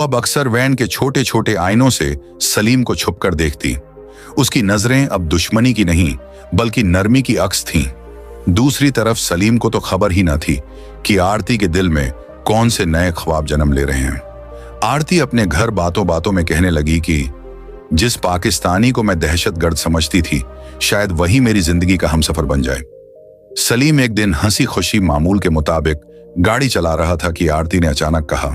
अब अक्सर वैन के छोटे छोटे आईनों से सलीम को छुपकर देखती। उसकी नजरें अब दुश्मनी की नहीं बल्कि नरमी की अक्स थीं। दूसरी तरफ सलीम को तो खबर ही न थी कि आरती के दिल में कौन से नए ख्वाब जन्म ले रहे हैं। आरती अपने घर बातों बातों में कहने लगी कि जिस पाकिस्तानी को मैं दहशतगर्द समझती थी शायद वही मेरी जिंदगी का हमसफर बन जाए। सलीम एक दिन हंसी खुशी मामूल के मुताबिक गाड़ी चला रहा था कि आरती ने अचानक कहा,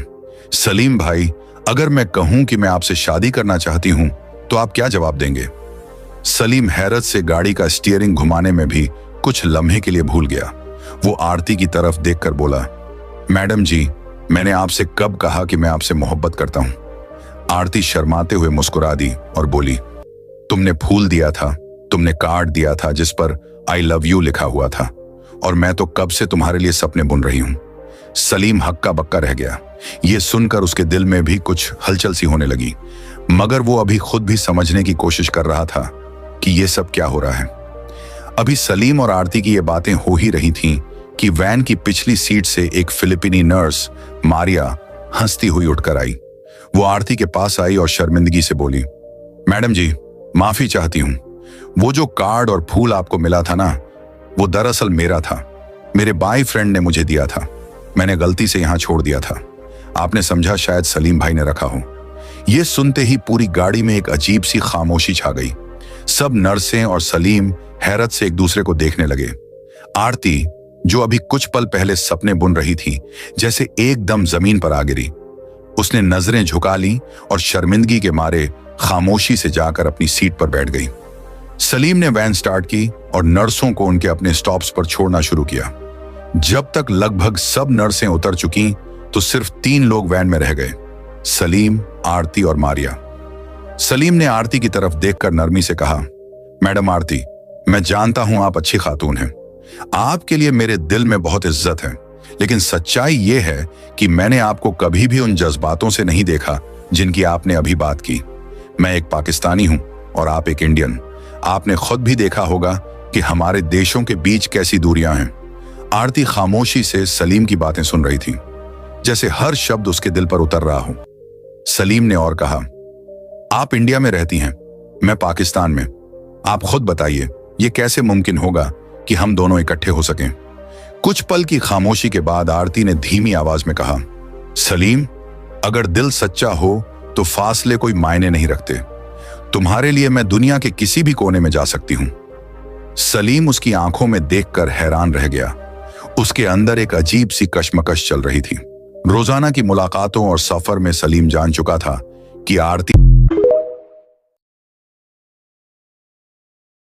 सलीम भाई, अगर मैं कहूं कि मैं आपसे शादी करना चाहती हूं तो आप क्या जवाब देंगे? सलीम हैरत से गाड़ी का स्टीयरिंग घुमाने में भी कुछ लम्हे के लिए भूल गया। वो आरती की तरफ देखकर बोला, मैडम जी, मैंने आपसे कब कहा कि मैं आपसे मोहब्बत करता हूं? आरती शर्माते हुए मुस्कुरा दी और बोली, तुमने फूल दिया था, तुमने कार्ड दिया था जिस पर आई लव यू लिखा हुआ था, और मैं तो कब से तुम्हारे लिए सपने बुन रही हूं। सलीम हक्का बक्का रह गया। ये सुनकर उसके दिल में भी कुछ हलचल सी होने लगी, मगर वो अभी खुद भी समझने की कोशिश कर रहा था कि ये सब क्या हो रहा है। अभी सलीम और आरती की ये बातें हो ही रही थीं कि वैन की पिछली सीट से एक फिलिपीनी नर्स मारिया हंसती हुई उठकर आई। वो आरती के पास आई और शर्मिंदगी से बोली, मैडम जी, माफी चाहती हूं। वो जो कार्ड और फूल आपको मिला था ना, वो दरअसल मेरा था। मेरे बॉयफ्रेंड ने मुझे दिया था। मैंने गलती से यहां छोड़ दिया था। आपने समझा शायद सलीम भाई ने रखा हो। यह सुनते ही पूरी गाड़ी में एक अजीब सी खामोशी छा गई। सब नर्सें और सलीम हैरत से एक दूसरे को देखने लगे। आरती, जो अभी कुछ पल पहले सपने बुन रही थी, जैसे एकदम जमीन पर आ गिरी। उसने नजरें झुका ली और शर्मिंदगी के मारे खामोशी से जाकर अपनी सीट पर बैठ गई। सलीम ने वैन स्टार्ट की और नर्सों को उनके अपने स्टॉप्स पर छोड़ना शुरू किया। जब तक लगभग सब नर्सें उतर चुकी तो सिर्फ 3 लोग वैन में रह गए, सलीम, आरती और मारिया। सलीम ने आरती की तरफ देखकर नरमी से कहा, मैडम आरती, मैं जानता हूं आप अच्छी खातून हैं। आपके लिए मेरे दिल में बहुत इज्जत है, लेकिन सच्चाई यह है कि मैंने आपको कभी भी उन जज्बातों से नहीं देखा जिनकी आपने अभी बात की। मैं एक पाकिस्तानी हूं और आप एक इंडियन। आपने खुद भी देखा होगा कि हमारे देशों के बीच कैसी दूरियां हैं। आरती खामोशी से सलीम की बातें सुन रही थी, जैसे हर शब्द उसके दिल पर उतर रहा हो। सलीम ने और कहा, आप इंडिया में रहती हैं, मैं पाकिस्तान में। आप खुद बताइए, यह कैसे मुमकिन होगा कि हम दोनों इकट्ठे हो सकें? कुछ पल की खामोशी के बाद आरती ने धीमी आवाज में कहा, सलीम, अगर दिल सच्चा हो तो फासले कोई मायने नहीं रखते। तुम्हारे लिए मैं दुनिया के किसी भी कोने में जा सकती हूं। सलीम उसकी आंखों में देखकर हैरान रह गया। उसके अंदर एक अजीब सी कशमकश चल रही थी। रोजाना की मुलाकातों और सफर में सलीम जान चुका था कि आरती